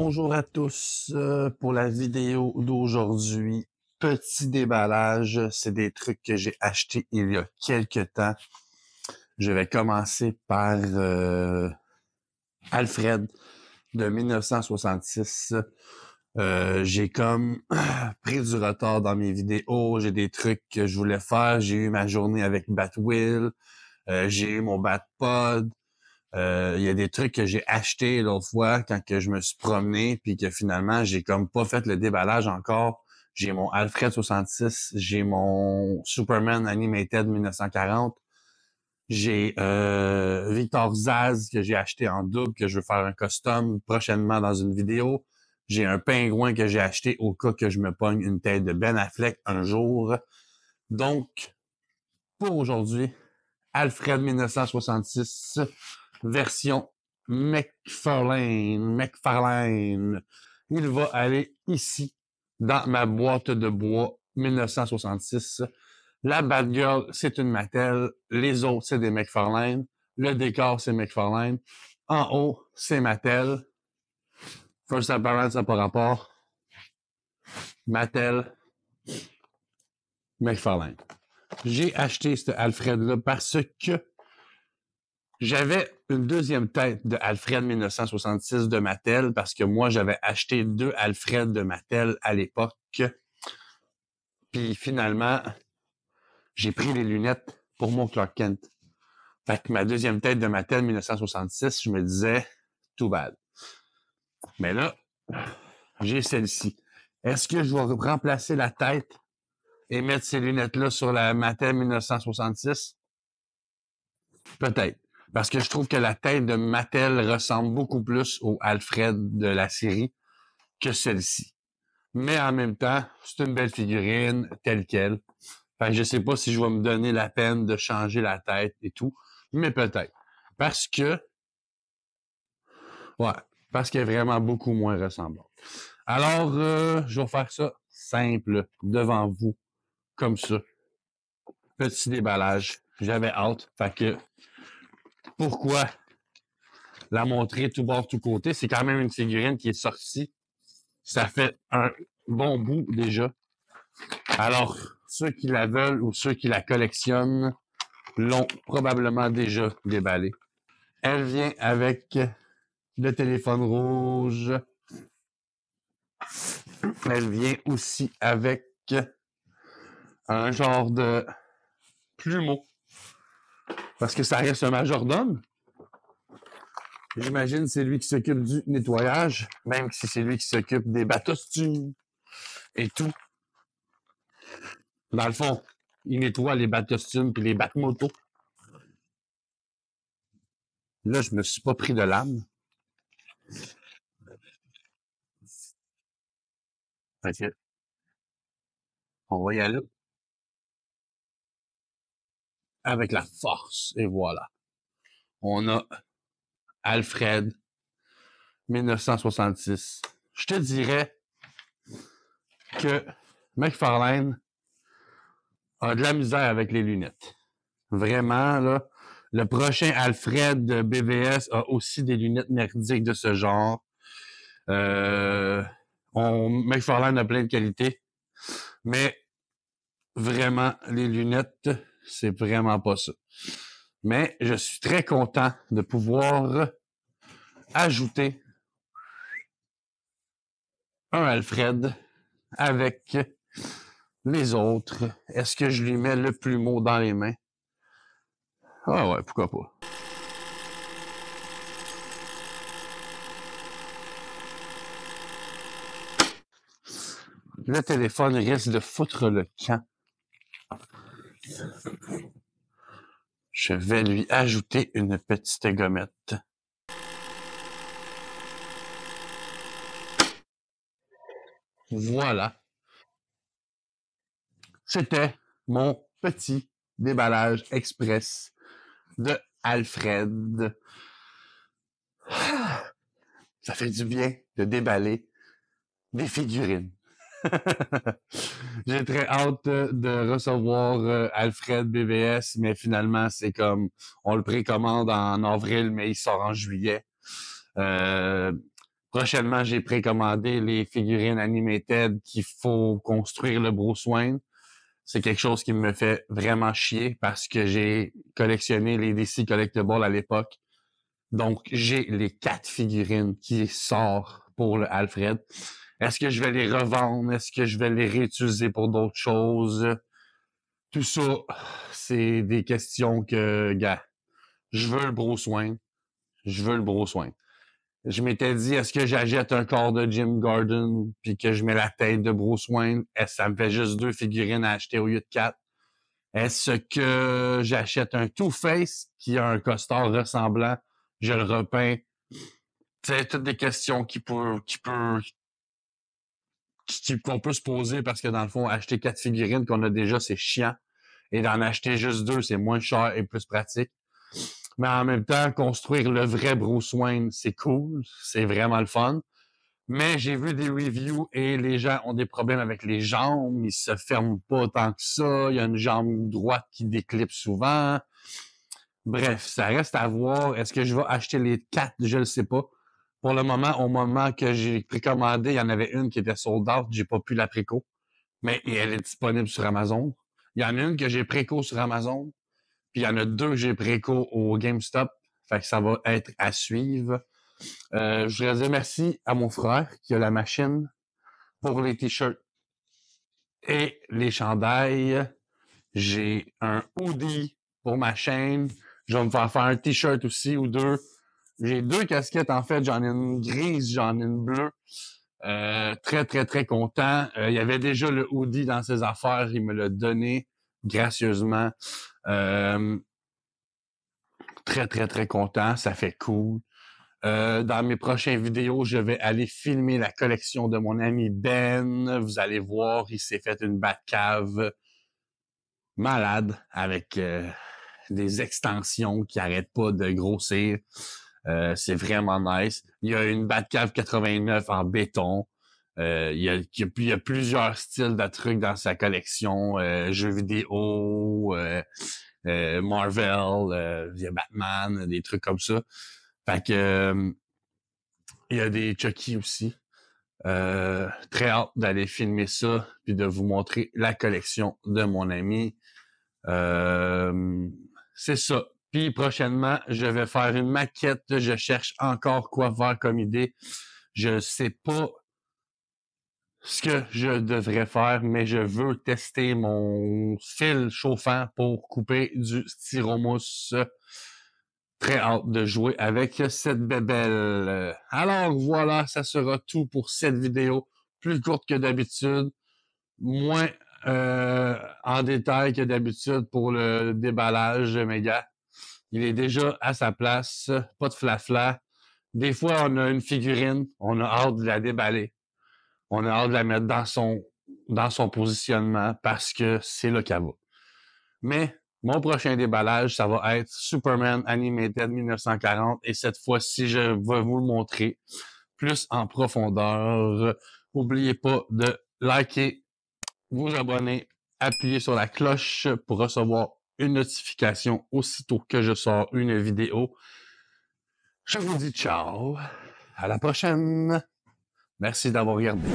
Bonjour à tous pour la vidéo d'aujourd'hui. Petit déballage, c'est des trucs que j'ai achetés il y a quelques temps. Je vais commencer par Alfred de 1966. J'ai comme pris du retard dans mes vidéos. J'ai des trucs que je voulais faire. J'ai eu ma journée avec Batwheel. J'ai eu mon Batpod. Il y a des trucs que j'ai achetés l'autre fois quand que je me suis promené puis que finalement j'ai comme pas fait le déballage encore. J'ai mon Alfred 66, j'ai mon Superman Animated 1940, j'ai Victor Zaz que j'ai acheté en double que je veux faire un custom prochainement dans une vidéo. J'ai un pingouin que j'ai acheté au cas que je me pogne une tête de Ben Affleck un jour. Donc pour aujourd'hui, Alfred 1966 version McFarlane. Il va aller ici, dans ma boîte de bois 1966. La Batgirl, c'est une Mattel. Les autres, c'est des McFarlane. Le décor, c'est McFarlane. En haut, c'est Mattel. First Apparent, ça n'a pas rapport. Mattel, McFarlane. J'ai acheté ce Alfred-là parce que j'avais une deuxième tête de Alfred 1966 de Mattel parce que moi, j'avais acheté 2 Alfred de Mattel à l'époque. Puis finalement, j'ai pris les lunettes pour mon Clark Kent. Fait que ma deuxième tête de Mattel 1966, je me disais, too bad. Mais là, j'ai celle-ci. Est-ce que je vais remplacer la tête et mettre ces lunettes-là sur la Mattel 1966? Peut-être. Parce que je trouve que la tête de Mattel ressemble beaucoup plus au Alfred de la série que celle-ci. Mais en même temps, c'est une belle figurine, telle quelle. Fait que je sais pas si je vais me donner la peine de changer la tête et tout, mais peut-être. Parce que, ouais, parce qu'elle est vraiment beaucoup moins ressemblante. Alors, je vais faire ça simple, devant vous, comme ça. Petit déballage. J'avais hâte. Fait que, pourquoi la montrer tout bord, tout côté? C'est quand même une figurine qui est sortie. Ça fait un bon bout déjà. Alors, ceux qui la veulent ou ceux qui la collectionnent l'ont probablement déjà déballée. Elle vient avec le téléphone rouge. Elle vient aussi avec un genre de plumeau. Parce que ça reste un majordome. J'imagine c'est lui qui s'occupe du nettoyage, même si c'est lui qui s'occupe des bateaux-costumes et tout. Dans le fond, il nettoie les bateaux-costumes puis les bateaux-motos. Là, je me suis pas pris de l'âme. Fait que, on va y aller avec la force. Et voilà. On a Alfred, 1966. Je te dirais que McFarlane a de la misère avec les lunettes. Vraiment, là. Le prochain Alfred de BVS a aussi des lunettes merdiques de ce genre. McFarlane a plein de qualités, mais vraiment, les lunettes, c'est vraiment pas ça. Mais je suis très content de pouvoir ajouter un Alfred avec les autres. Est-ce que je lui mets le plumeau dans les mains? Ah ouais, pourquoi pas. Le téléphone risque de foutre le camp. Je vais lui ajouter une petite gommette. Voilà. C'était mon petit déballage express de Alfred. Ça fait du bien de déballer des figurines. J'ai très hâte de recevoir Alfred BVS, mais finalement, c'est comme, on le précommande en avril, mais il sort en juillet. Prochainement, j'ai précommandé les figurines Animated qu'il faut construire le Bruce Wayne. C'est quelque chose qui me fait vraiment chier parce que j'ai collectionné les DC Collectibles à l'époque. Donc, j'ai les 4 figurines qui sortent pour le Alfred. Est-ce que je vais les revendre? Est-ce que je vais les réutiliser pour d'autres choses? Tout ça, c'est des questions que, gars, je veux le Bruce Wayne. Je veux le Bruce Wayne. Je m'étais dit, est-ce que j'achète un corps de Jim Gordon puis que je mets la tête de Bruce Wayne? Est-ce que ça me fait juste 2 figurines à acheter au lieu de 4? Est-ce que j'achète un Two-Face qui a un costard ressemblant? Je le repeins. C'est toutes des questions qu'on peut se poser parce que dans le fond, acheter 4 figurines qu'on a déjà, c'est chiant. Et d'en acheter juste 2, c'est moins cher et plus pratique. Mais en même temps, construire le vrai Bruce Wayne, c'est cool. C'est vraiment le fun. Mais j'ai vu des reviews et les gens ont des problèmes avec les jambes. Ils se ferment pas tant que ça. Il y a une jambe droite qui déclipse souvent. Bref, ça reste à voir. Est-ce que je vais acheter les 4? Je le sais pas. Pour le moment, au moment que j'ai précommandé, il y en avait une qui était sold out. J'ai pas pu la préco. Mais elle est disponible sur Amazon. Il y en a une que j'ai préco sur Amazon. Puis il y en a 2 que j'ai préco au GameStop. Fait que ça va être à suivre. Je voudrais dire merci à mon frère qui a la machine pour les t-shirts et les chandails. J'ai un hoodie pour ma chaîne. Je vais me faire un t-shirt aussi ou 2. J'ai 2 casquettes en fait. J'en ai une grise, j'en ai une bleue. Très, très, très content. Il y avait déjà le hoodie dans ses affaires. Il me l'a donné gracieusement. Très, très, très content. Ça fait cool. Dans mes prochaines vidéos, je vais aller filmer la collection de mon ami Ben. Vous allez voir, il s'est fait une Batcave malade avec des extensions qui arrêtent pas de grossir. C'est vraiment nice. Il y a une Batcave 89 en béton. Il y a plusieurs styles de trucs dans sa collection. Jeux vidéo, Marvel, il y a Batman, des trucs comme ça. Fait que il y a des Chucky aussi. Très hâte d'aller filmer ça puis de vous montrer la collection de mon ami. C'est ça. Puis prochainement, je vais faire une maquette. Je cherche encore quoi faire comme idée. Je sais pas ce que je devrais faire, mais je veux tester mon fil chauffant pour couper du styromousse. Très hâte de jouer avec cette bébelle. Alors voilà, ça sera tout pour cette vidéo. Plus courte que d'habitude, moins en détail que d'habitude pour le déballage, mes gars. Il est déjà à sa place, pas de flafla. Des fois, on a une figurine, on a hâte de la déballer. On a hâte de la mettre dans son positionnement parce que c'est là qu'elle va. Mais mon prochain déballage, ça va être Superman Animated 1940 et cette fois-ci, je vais vous le montrer plus en profondeur. N'oubliez pas de liker, vous abonner, appuyer sur la cloche pour recevoir une notification aussitôt que je sors une vidéo. Je vous dis ciao, à la prochaine. Merci d'avoir regardé.